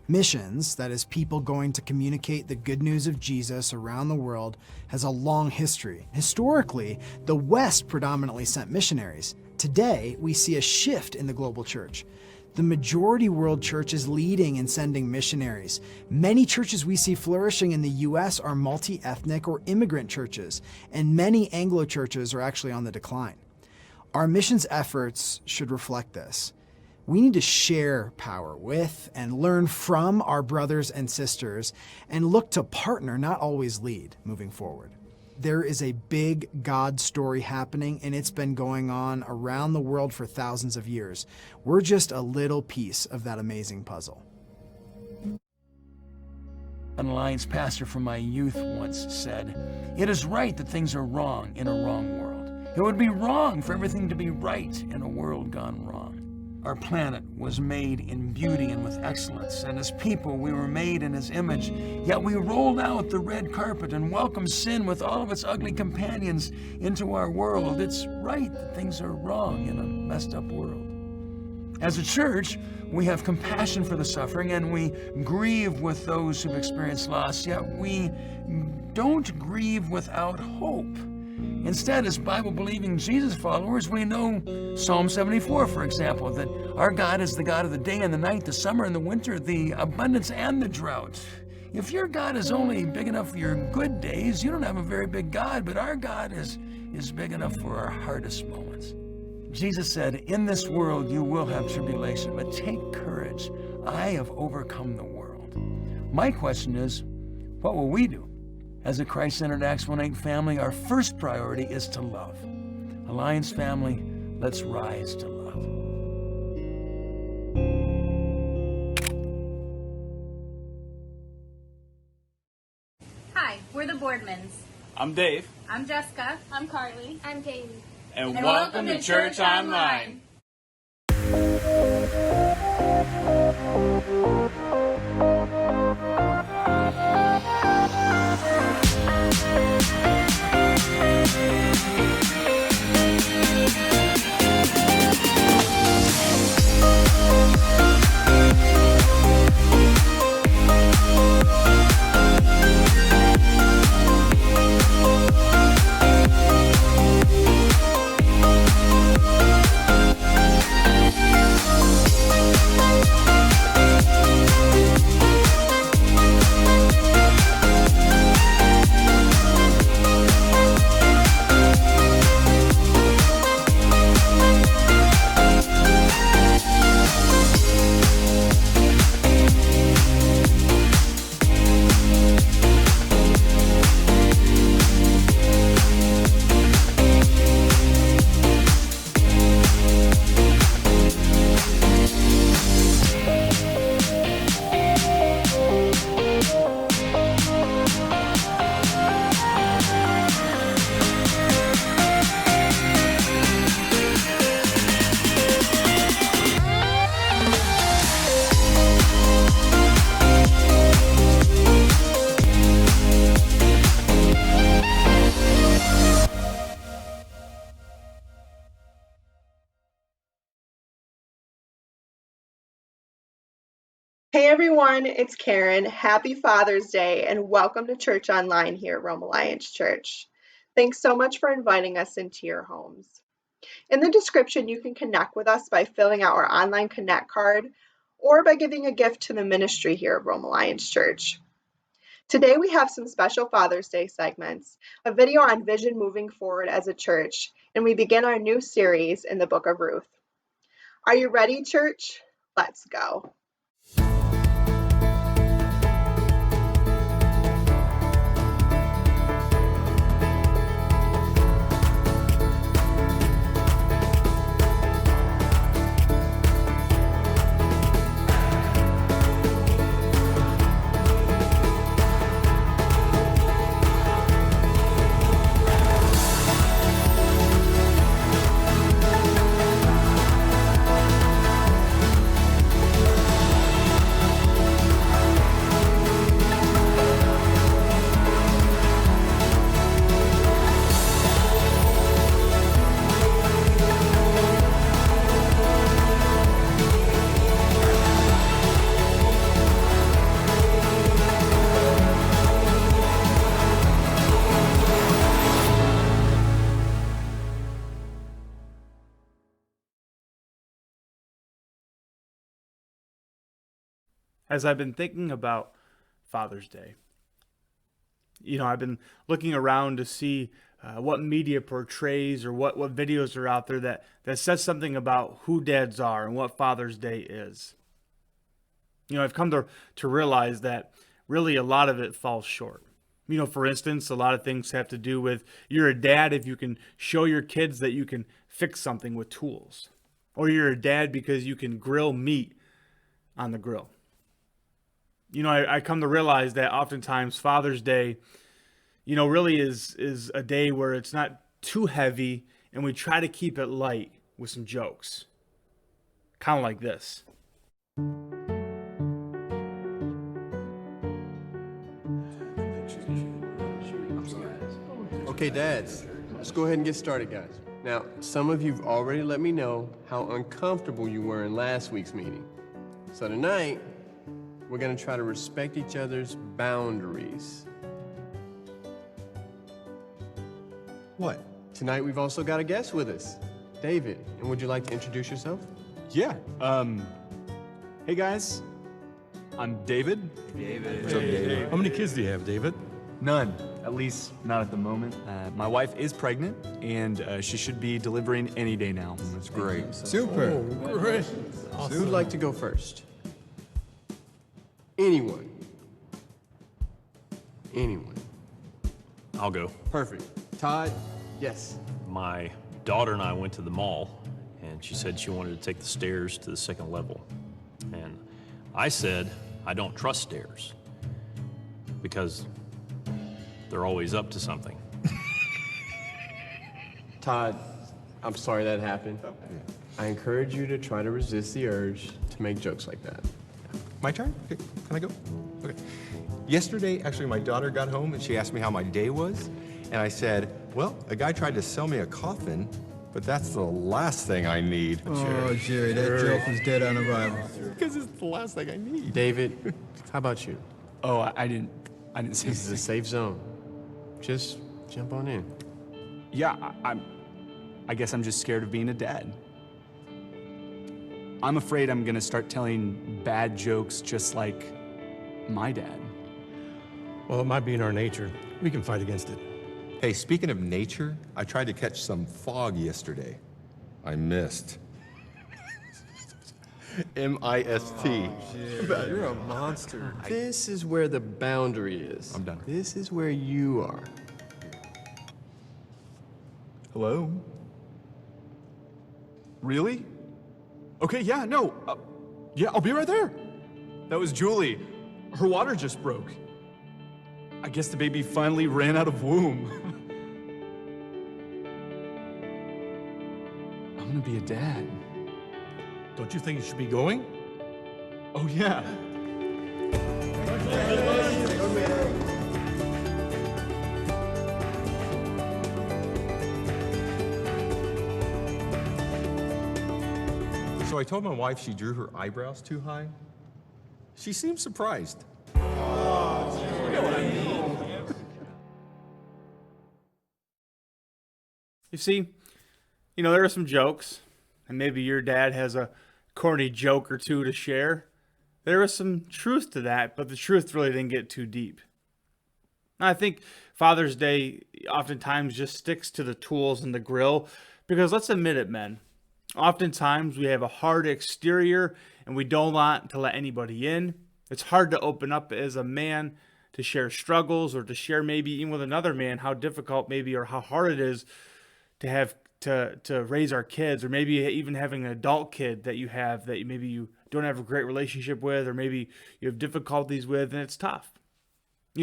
Missions, that is, people going to communicate the good news of Jesus around the world, has a long history. Historically, the West predominantly sent missionaries. Today, we see a shift in the global church. The majority world church is leading in sending missionaries. Many churches we see flourishing in the U.S. are multi-ethnic or immigrant churches, and many Anglo churches are actually on the decline. Our missions efforts should reflect this. We need to share power with and learn from our brothers and sisters and look to partner, not always lead, moving forward. There is a big God story happening, and it's been going on around the world for thousands of years. We're just a little piece of that amazing puzzle. An Alliance pastor from my youth once said, "It is right that things are wrong in a wrong world. It would be wrong for everything to be right in a world gone wrong." Our planet was made in beauty and with excellence, and as people we were made in His image, yet we rolled out the red carpet and welcomed sin with all of its ugly companions into our world. It's right that things are wrong in a messed up world. As a church, we have compassion for the suffering and we grieve with those who've experienced loss, yet we don't grieve without hope. Instead, as Bible-believing Jesus followers, we know Psalm 74, for example, that our God is the God of the day and the night, the summer and the winter, the abundance and the drought. If your God is only big enough for your good days, you don't have a very big God, but our God is big enough for our hardest moments. Jesus said, "In this world you will have tribulation, but take courage. I have overcome the world." My question is, what will we do? As a Christ-centered Acts 1:8 family, our first priority is to love. Alliance family, let's rise to love. Hi, we're the Boardmans. I'm Dave. I'm Jessica. I'm Carly. I'm Katie. And welcome to Church Online. Hey everyone, it's Karen. Happy Father's Day and welcome to Church Online here at Rome Alliance Church. Thanks so much for inviting us into your homes. In the description, you can connect with us by filling out our online connect card or by giving a gift to the ministry here at Rome Alliance Church. Today we have some special Father's Day segments, a video on vision moving forward as a church, and we begin our new series in the Book of Ruth. Are you ready, church? Let's go. as I've been thinking about Father's Day. I've been looking around to see what media portrays or what videos are out there that says something about who dads are and what Father's Day is. I've come to realize that really a lot of it falls short. For instance, a lot of things have to do with you're a dad if you can show your kids that you can fix something with tools. Or you're a dad because you can grill meat on the grill. I come to realize that oftentimes Father's Day, really is a day where it's not too heavy and we try to keep it light with some jokes. Kind of like this. Okay, dads, let's go ahead and get started, guys. Now, some of you've already let me know how uncomfortable you were in last week's meeting. So tonight, we're gonna try to respect each other's boundaries. What? Tonight, we've also got a guest with us, David. And would you like to introduce yourself? Yeah. Hey guys, I'm David. What's up, David? How many kids do you have, David? None, at least not at the moment. My wife is pregnant, and she should be delivering any day now. That's great. Super. Oh, great. Awesome. Who'd like to go first? Anyone? Anyone? I'll go. Perfect. Todd? Yes. My daughter and I went to the mall, and she said she wanted to take the stairs to the second level. And I said, I don't trust stairs, because they're always up to something. Todd, I'm sorry that happened. I encourage you to try to resist the urge to make jokes like that. My turn? Okay, can I go? Okay. Yesterday, actually, my daughter got home and she asked me how my day was. And I said, well, a guy tried to sell me a coffin, but that's the last thing I need. Oh, Jerry, that joke was dead on arrival. Because it's the last thing I need. David, how about you? Oh, I didn't say This is a safe zone. Just jump on in. Yeah, I guess I'm just scared of being a dad. I'm afraid I'm gonna start telling bad jokes just like my dad. Well, it might be in our nature. We can fight against it. Hey, speaking of nature, I tried to catch some fog yesterday. I missed. M-I-S-T. You're a monster. This is where the boundary is. I'm done. This is where you are. Hello? Really? Okay, yeah, no. Yeah, I'll be right there. That was Julie. Her water just broke. I guess the baby finally ran out of womb. I'm gonna be a dad. Don't you think you should be going? Oh, yeah. So I told my wife she drew her eyebrows too high. She seemed surprised. You see, there are some jokes, and maybe your dad has a corny joke or two to share. There is some truth to that, but the truth really didn't get too deep. I think Father's Day oftentimes just sticks to the tools and the grill, because let's admit it, men. Oftentimes we have a hard exterior and we don't want to let anybody in. It's hard to open up as a man to share struggles, or to share maybe even with another man how difficult maybe or how hard it is to have to raise our kids, or maybe even having an adult kid that you have that maybe you don't have a great relationship with, or maybe you have difficulties with, and it's tough.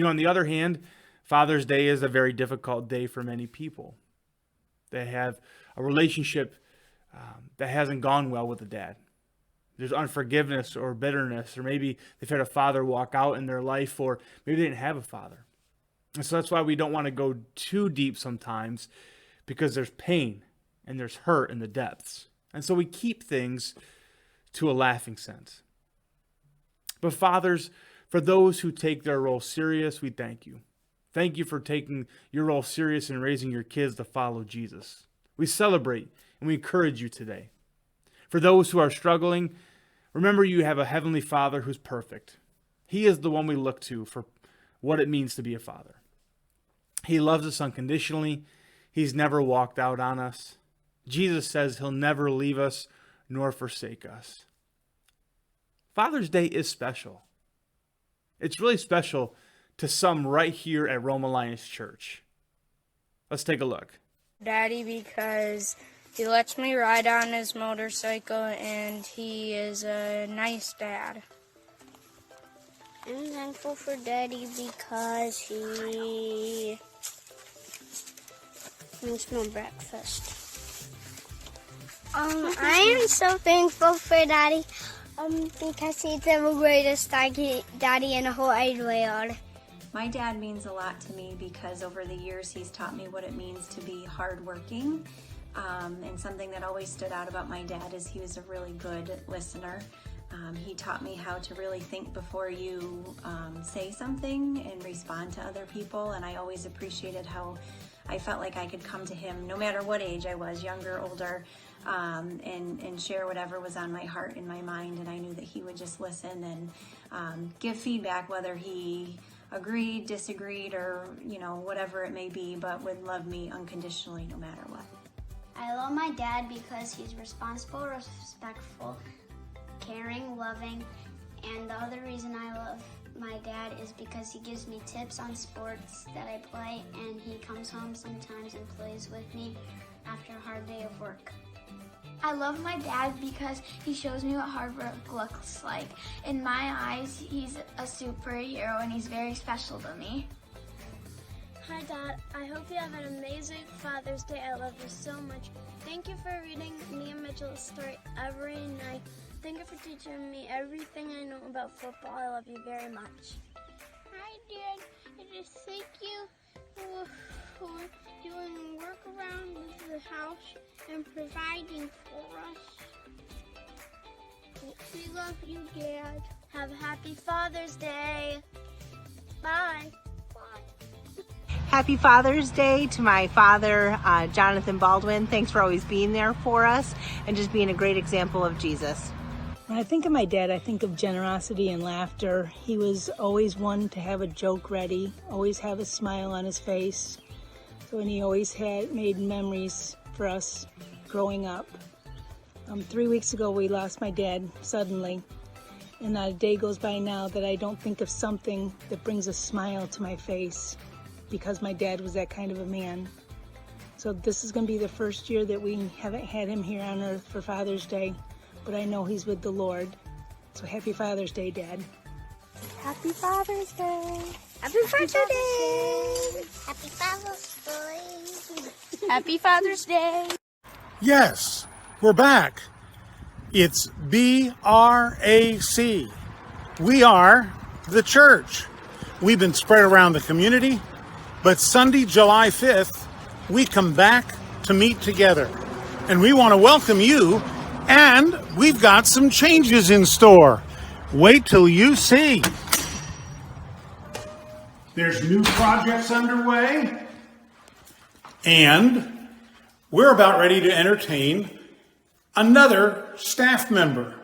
On the other hand, Father's Day is a very difficult day for many people. They have a relationship that hasn't gone well with the dad. There's unforgiveness or bitterness, or maybe they've had a father walk out in their life, or maybe they didn't have a father. And so that's why we don't want to go too deep sometimes, because there's pain and there's hurt in the depths. And so we keep things to a laughing sense. But fathers, for those who take their role serious, we thank you. Thank you for taking your role serious and raising your kids to follow Jesus. We celebrate and we encourage you today. For those who are struggling, remember you have a heavenly Father who's perfect. He is the one we look to for what it means to be a father. He loves us unconditionally. He's never walked out on us. Jesus says he'll never leave us nor forsake us. Father's Day is special. It's really special to some right here at Rome Alliance Church. Let's take a look. Daddy, because he lets me ride on his motorcycle and he is a nice dad. I'm thankful for Daddy because he makes my breakfast. I am so thankful for Daddy because he's the greatest daddy in the whole wide world. My dad means a lot to me because over the years he's taught me what it means to be hardworking. And something that always stood out about my dad is he was a really good listener. He taught me how to really think before you say something and respond to other people. And I always appreciated how I felt like I could come to him no matter what age I was, younger, older, and share whatever was on my heart and my mind. And I knew that he would just listen and give feedback, whether he agreed, disagreed, or whatever it may be, but would love me unconditionally no matter what. I love my dad because he's responsible, respectful, caring, loving, and the other reason I love my dad is because he gives me tips on sports that I play, and he comes home sometimes and plays with me after a hard day of work. I love my dad because he shows me what hard work looks like. In my eyes, he's a superhero and he's very special to me. Hi Dad, I hope you have an amazing Father's Day. I love you so much. Thank you for reading me and Mitchell's story every night. Thank you for teaching me everything I know about football. I love you very much. Hi Dad, I just thank you for doing work around the house and providing for us. We love you, Dad. Have a happy Father's Day. Bye. Happy Father's Day to my father, Jonathan Baldwin. Thanks for always being there for us and just being a great example of Jesus. When I think of my dad, I think of generosity and laughter. He was always one to have a joke ready, always have a smile on his face. And he always made memories for us growing up. 3 weeks ago, we lost my dad suddenly. And not a day goes by now that I don't think of something that brings a smile to my face, because my dad was that kind of a man. So this is going to be the first year that we haven't had him here on earth for Father's Day, but I know he's with the Lord. So happy Father's Day, Dad. Happy Father's Day. Happy Father's Day. Happy Father's Day. Happy Father's Day. Yes, we're back. It's BRAC. We are the church. We've been spread around the community, but Sunday, July 5th, we come back to meet together. And we want to welcome you, and we've got some changes in store. Wait till you see. There's new projects underway, and we're about ready to entertain another staff member.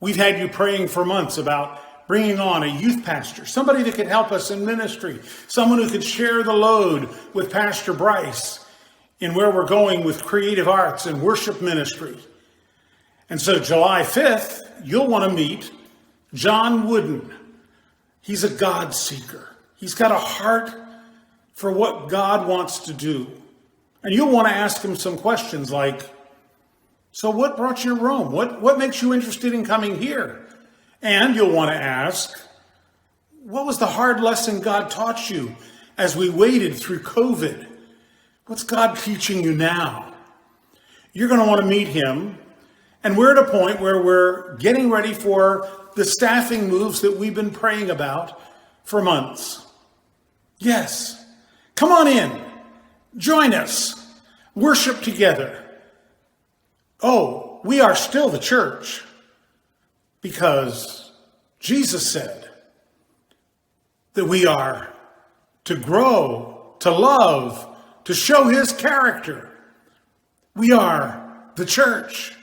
We've had you praying for months about bringing on a youth pastor, somebody that could help us in ministry, someone who could share the load with Pastor Bryce in where we're going with creative arts and worship ministry. And so July 5th, you'll want to meet John Wooden. He's a God seeker. He's got a heart for what God wants to do. And you'll want to ask him some questions like, so what brought you to Rome? What makes you interested in coming here? And you'll want to ask, what was the hard lesson God taught you as we waited through COVID? What's God teaching you now? You're going to want to meet him. And we're at a point where we're getting ready for the staffing moves that we've been praying about for months. Yes, come on in. Join us. Worship together. Oh, we are still the church. Because Jesus said that we are to grow, to love, to show his character. We are the church.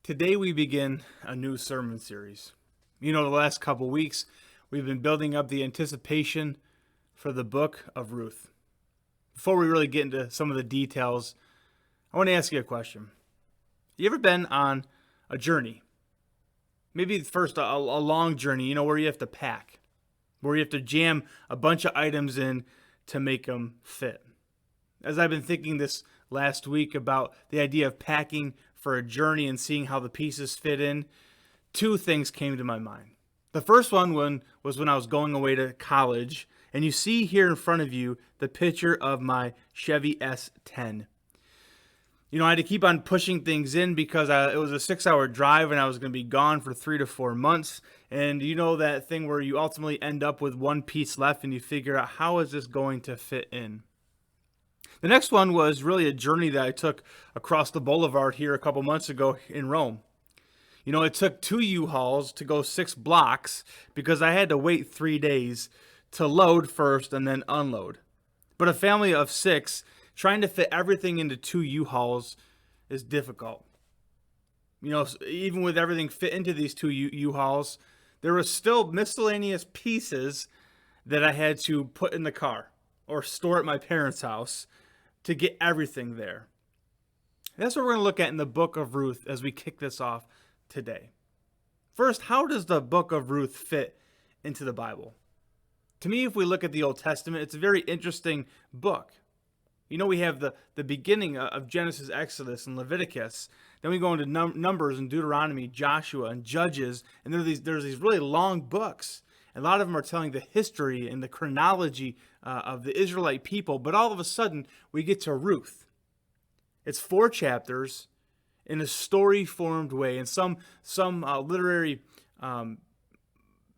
Today we begin a new sermon series. You know, the last couple weeks we've been building up the anticipation for the Book of Ruth. Before we really get into some of the details, I want to ask you a question. You ever been on a journey? Maybe first a long journey, you know, where you have to pack, where you have to jam a bunch of items in to make them fit. As I've been thinking this last week about the idea of packing for a journey and seeing how the pieces fit in, two things came to my mind. The first one was when I was going away to college, and you see here in front of you the picture of my Chevy S10. You know, I had to keep on pushing things in because it was a 6-hour drive and I was going to be gone for 3 to 4 months. And you know that thing where you ultimately end up with one piece left and you figure out, how is this going to fit in? The next one was really a journey that I took across the boulevard here a couple months ago in Rome. You know, it took 2 U-Hauls to go 6 blocks because I had to wait 3 days to load first and then unload. But a family of 6, trying to fit everything into 2 U-Hauls is difficult. You know, even with everything fit into these 2 U-Hauls, there were still miscellaneous pieces that I had to put in the car or store at my parents' house to get everything there. That's what we're going to look at in the Book of Ruth as we kick this off today. First, how does the Book of Ruth fit into the Bible? To me, if we look at the Old Testament, it's a very interesting book. You know, we have the beginning of Genesis, Exodus, and Leviticus. Then we go into Numbers and Deuteronomy, Joshua, and Judges. And there's these really long books. A lot of them are telling the history and the chronology of the Israelite people. But all of a sudden, we get to Ruth. It's 4 chapters in a story-formed way. And some literary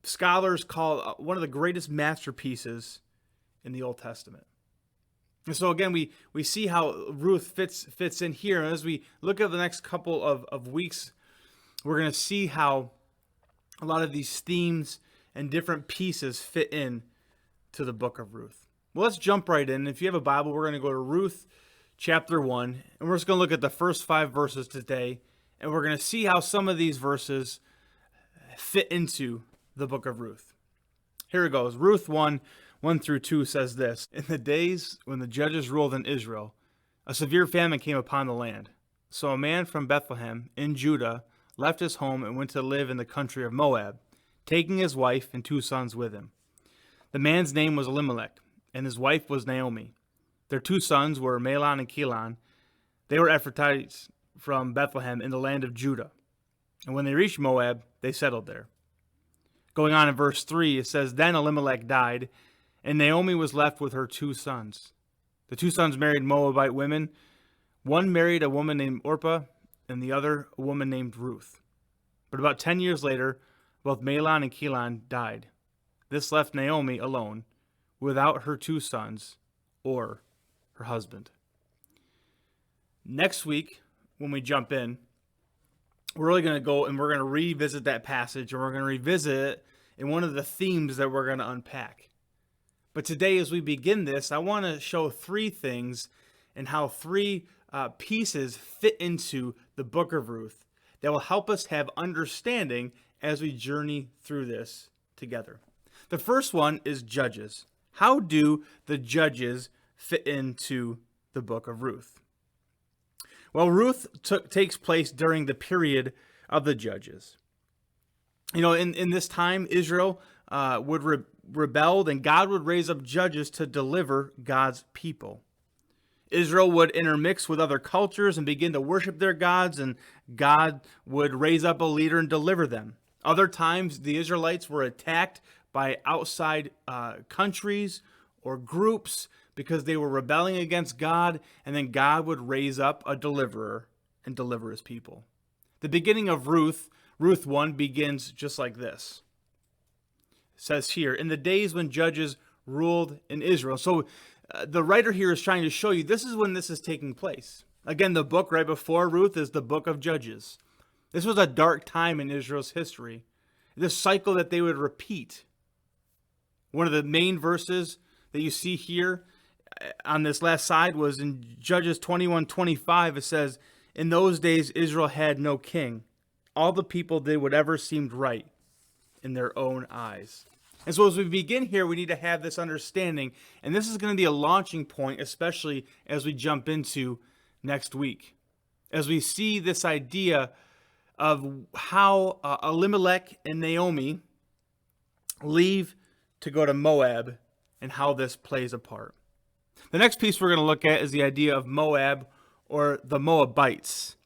scholars call one of the greatest masterpieces in the Old Testament. And so again, we see how Ruth fits in here. And as we look at the next couple of weeks, we're going to see how a lot of these themes and different pieces fit in to the Book of Ruth. Well, let's jump right in. If you have a Bible, we're going to go to Ruth chapter 1, and we're just going to look at the first 5 verses today, and we're going to see how some of these verses fit into the Book of Ruth. Here it goes. Ruth 1 through 2 says this: In the days when the judges ruled in Israel, a severe famine came upon the land. So a man from Bethlehem in Judah left his home and went to live in the country of Moab, taking his wife and 2 sons with him. The man's name was Elimelech, and his wife was Naomi. Their 2 sons were Mahlon and Chilion. They were Ephrathites from Bethlehem in the land of Judah. And when they reached Moab, they settled there. Going on in verse 3, it says, Then Elimelech died, and Naomi was left with her 2 sons. The 2 sons married Moabite women. One married a woman named Orpah, and the other a woman named Ruth. But about 10 years later, both Mahlon and Chilion died. This left Naomi alone, without her 2 sons or her husband. Next week, when we jump in, we're really going to go and we're going to revisit that passage, and we're going to revisit it in one of the themes that we're going to unpack. But today, as we begin this, I want to show 3 things and how 3 pieces fit into the Book of Ruth that will help us have understanding as we journey through this together. The first one is Judges. How do the Judges fit into the Book of Ruth? Well, Ruth takes place during the period of the Judges. You know, in this time, Israel would rebelled, and God would raise up judges to deliver God's people. Israel would intermix with other cultures and begin to worship their gods, and God would raise up a leader and deliver them. Other times, the Israelites were attacked by outside countries or groups because they were rebelling against God, and then God would raise up a deliverer and deliver his people. The beginning of Ruth 1 begins just like this. It says here, in the days when judges ruled in Israel. So the writer here is trying to show you this is when this is taking place. Again, the book right before Ruth is the book of Judges. This was a dark time in Israel's history. This cycle that they would repeat. One of the main verses that you see here on this last side was in Judges 21:25. It says, in those days Israel had no king, All the people did whatever seemed right in their own eyes. And so as we begin here, we need to have this understanding, and this is going to be a launching point, especially as we jump into next week. As we see this idea of how Elimelech and Naomi leave to go to Moab and how this plays a part. The next piece we're going to look at is the idea of Moab, or the Moabites.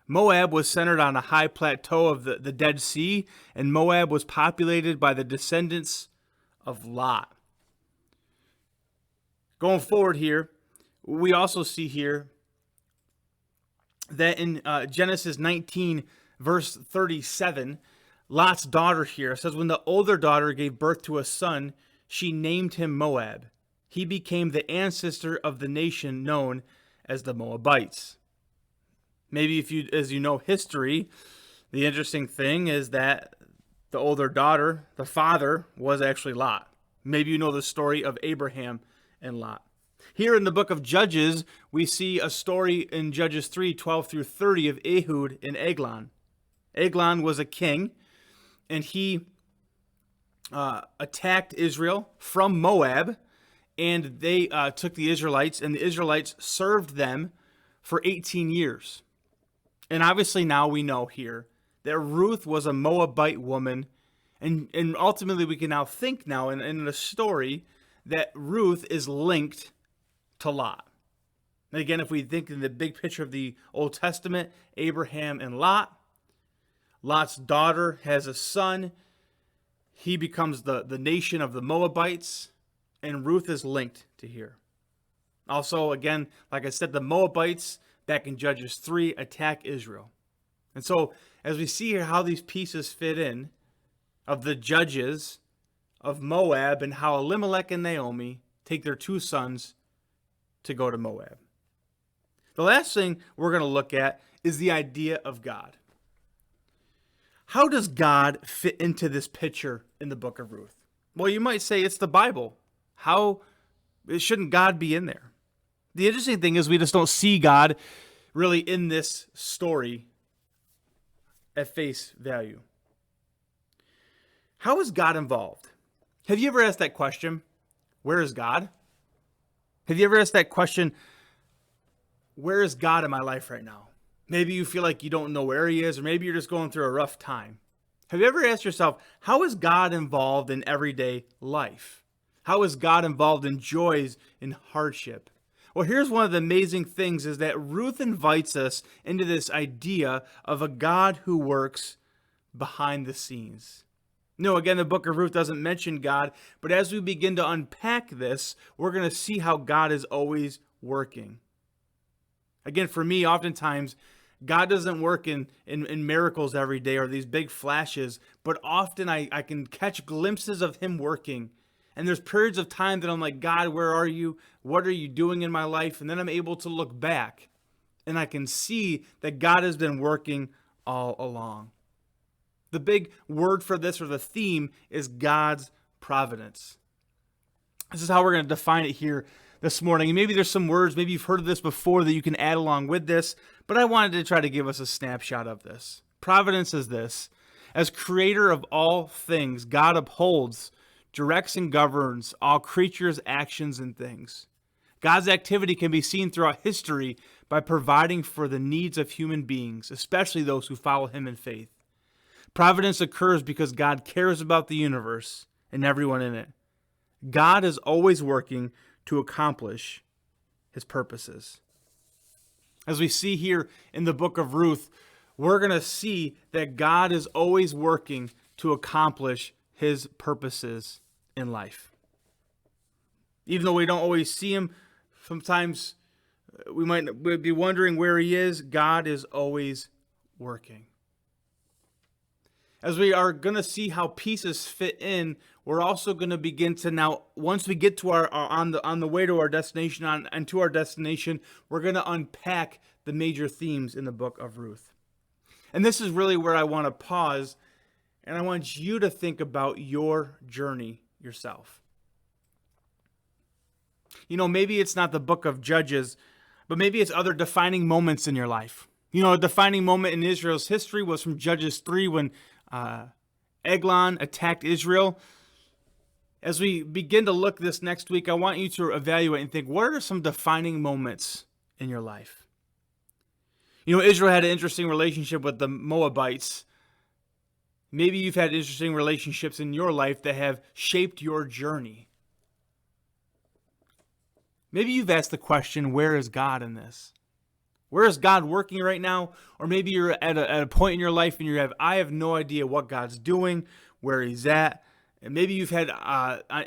Moab was centered on a high plateau of the Dead Sea, and Moab was populated by the descendants of Lot. Going forward here, we also see here that in Genesis 19, verse 37, Lot's daughter here says, when the older daughter gave birth to a son, she named him Moab. He became the ancestor of the nation known as the Moabites. Maybe if you, as you know history, the interesting thing is that the older daughter, the father, was actually Lot. Maybe you know the story of Abraham and Lot. Here in the book of Judges, we see a story in Judges 3, 12 through 30 of Ehud and Eglon. Eglon was a king, and he attacked Israel from Moab, and they took the Israelites, and the Israelites served them for 18 years. And obviously now we know here that Ruth was a Moabite woman, and ultimately we can now think now in the story that Ruth is linked to Lot. And again, if we think in the big picture of the Old Testament, Abraham and Lot, Lot's daughter has a son. He becomes the nation of the Moabites, and Ruth is linked to here. Also, again, like I said, the Moabites, back in Judges 3, attack Israel. And so, as we see here how these pieces fit in, of the judges of Moab, and how Elimelech and Naomi take their two sons to go to Moab. The last thing we're going to look at is the idea of God. How does God fit into this picture in the book of Ruth? Well, you might say it's the Bible. How shouldn't God be in there? The interesting thing is we just don't see God really in this story at face value. How is God involved? Have you ever asked that question? Where is God? Have you ever asked that question, where is God in my life right now? Maybe you feel like you don't know where he is, or maybe you're just going through a rough time. Have you ever asked yourself, how is God involved in everyday life? How is God involved in joys and hardship? Well, here's one of the amazing things is that Ruth invites us into this idea of a God who works behind the scenes. No, again, the book of Ruth doesn't mention God, but as we begin to unpack this, we're going to see how God is always working. Again, for me, oftentimes, God doesn't work in miracles every day or these big flashes, but often I can catch glimpses of him working. And there's periods of time that I'm like, God, where are you? What are you doing in my life? And then I'm able to look back and I can see that God has been working all along. The big word for this, or the theme, is God's providence. This is how we're going to define it here this morning. And maybe there's some words, maybe you've heard of this before that you can add along with this, but I wanted to try to give us a snapshot of this. Providence is this: as creator of all things, God upholds, directs, and governs all creatures' actions and things. God's activity can be seen throughout history by providing for the needs of human beings, especially those who follow him in faith. Providence occurs because God cares about the universe and everyone in it. God is always working to accomplish his purposes. As we see here in the book of Ruth, we're going to see that God is always working to accomplish his purposes in life. Even though we don't always see him, sometimes we might be wondering where he is. God is always working. As we are going to see how pieces fit in, we're also going to begin to now, once we get to our on the way to our destination, and to our destination, we're going to unpack the major themes in the book of Ruth. And this is really where I want to pause, and I want you to think about your journey yourself. You know, maybe it's not the book of Judges, but maybe it's other defining moments in your life. You know, a defining moment in Israel's history was from Judges 3 when Eglon attacked Israel. As we begin to look this next week, I want you to evaluate and think, what are some defining moments in your life? You know, Israel had an interesting relationship with the Moabites. Maybe you've had interesting relationships in your life that have shaped your journey. Maybe you've asked the question, where is God in this? Where is God working right now? Or maybe you're at a point in your life and I have no idea what God's doing, where he's at. And maybe you've had,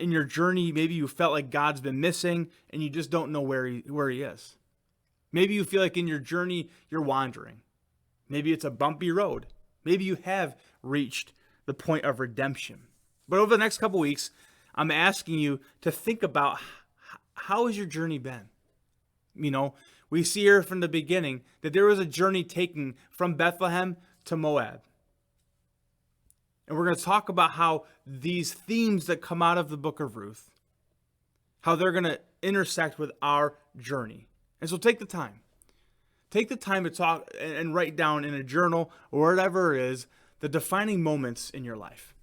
in your journey, maybe you felt like God's been missing and you just don't know where he is. Maybe you feel like in your journey, you're wandering. Maybe it's a bumpy road. Maybe you have reached the point of redemption. But over the next couple weeks, I'm asking you to think about how has your journey been? You know, we see here from the beginning that there was a journey taken from Bethlehem to Moab. And we're going to talk about how these themes that come out of the book of Ruth, how they're going to intersect with our journey. And so take the time. Take the time to talk and write down in a journal or whatever it is the defining moments in your life.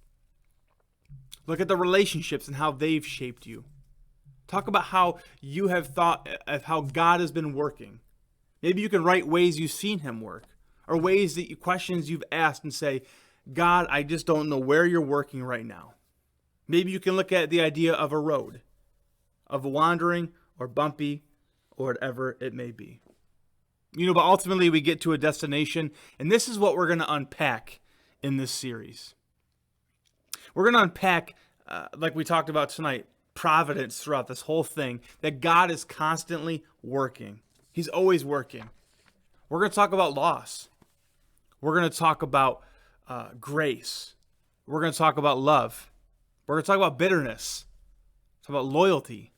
Look at the relationships and how they've shaped you. Talk about how you have thought of how God has been working. Maybe you can write ways you've seen him work, or ways that questions you've asked and say, God, I just don't know where you're working right now. Maybe you can look at the idea of a road, of wandering or bumpy or whatever it may be. You know, but ultimately we get to a destination, and this is what we're going to unpack in this series. We're going to unpack, like we talked about tonight, providence throughout this whole thing, that God is constantly working. He's always working. We're going to talk about loss. We're going to talk about grace. We're going to talk about love. We're going to talk about bitterness. Talk about loyalty.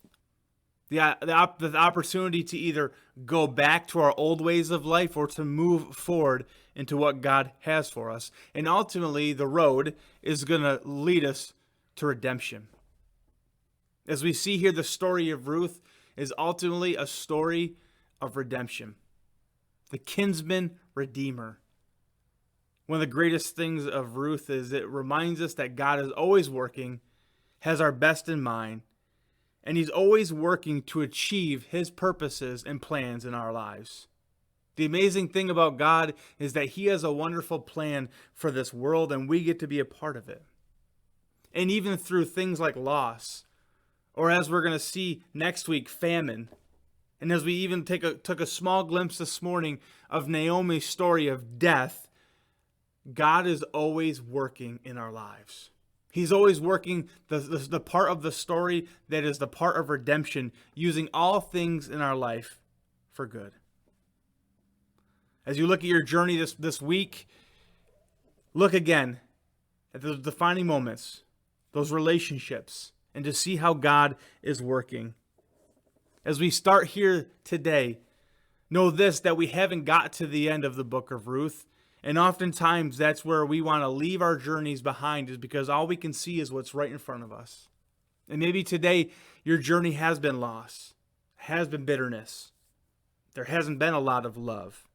The opportunity to either go back to our old ways of life or to move forward into what God has for us. And ultimately, the road is going to lead us to redemption. As we see here, the story of Ruth is ultimately a story of redemption. The kinsman redeemer. One of the greatest things of Ruth is it reminds us that God is always working, has our best in mind, and he's always working to achieve his purposes and plans in our lives. The amazing thing about God is that he has a wonderful plan for this world, and we get to be a part of it. And even through things like loss, or as we're going to see next week, famine, and as we even took a small glimpse this morning of Naomi's story of death, God is always working in our lives. He's always working the part of the story that is the part of redemption, using all things in our life for good. As you look at your journey this week, look again at the defining moments, those relationships, and to see how God is working. As we start here today, know this, that we haven't got to the end of the book of Ruth. And oftentimes that's where we want to leave our journeys behind, is because all we can see is what's right in front of us. And maybe today your journey has been loss, has been bitterness. There hasn't been a lot of love.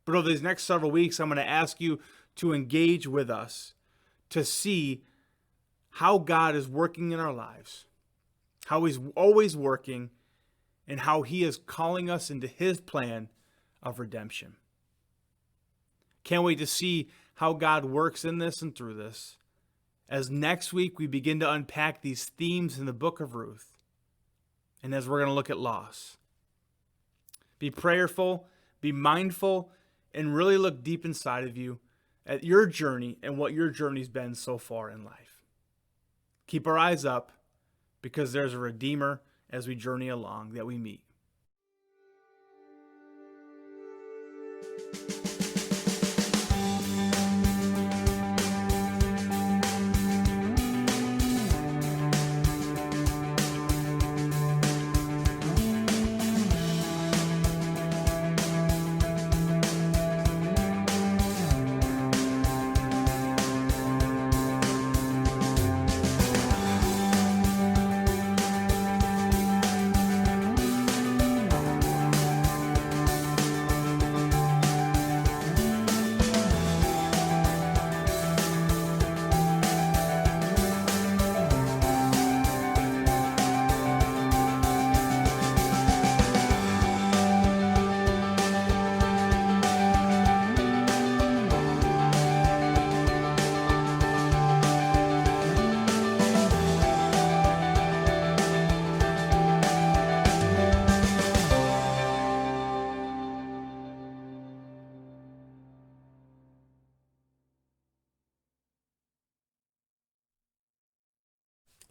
But over these next several weeks, I'm going to ask you to engage with us to see how God is working in our lives, how he's always working, and how he is calling us into his plan of redemption. Can't wait to see how God works in this and through this, as next week we begin to unpack these themes in the book of Ruth, and as we're going to look at loss. Be prayerful, be mindful, and really look deep inside of you at your journey and what your journey's been so far in life. Keep our eyes up, because there's a Redeemer as we journey along that we meet.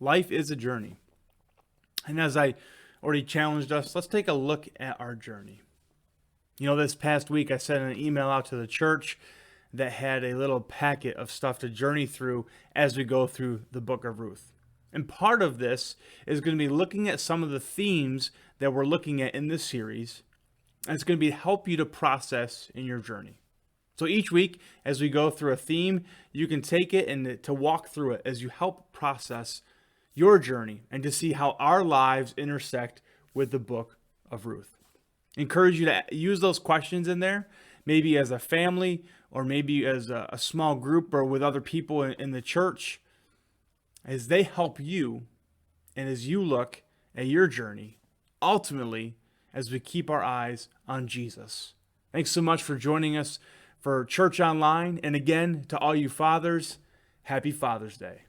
Life is a journey. And as I already challenged us, let's take a look at our journey. You know, this past week I sent an email out to the church that had a little packet of stuff to journey through as we go through the Book of Ruth. And part of this is going to be looking at some of the themes that we're looking at in this series. And it's going to be help you to process in your journey. So each week, as we go through a theme, you can take it and to walk through it as you help process your journey and to see how our lives intersect with the Book of Ruth. Encourage you to use those questions in there, maybe as a family or maybe as a small group or with other people in the church, as they help you and as you look at your journey, ultimately, as we keep our eyes on Jesus. Thanks so much for joining us for Church Online. And again, to all you fathers, happy Father's Day.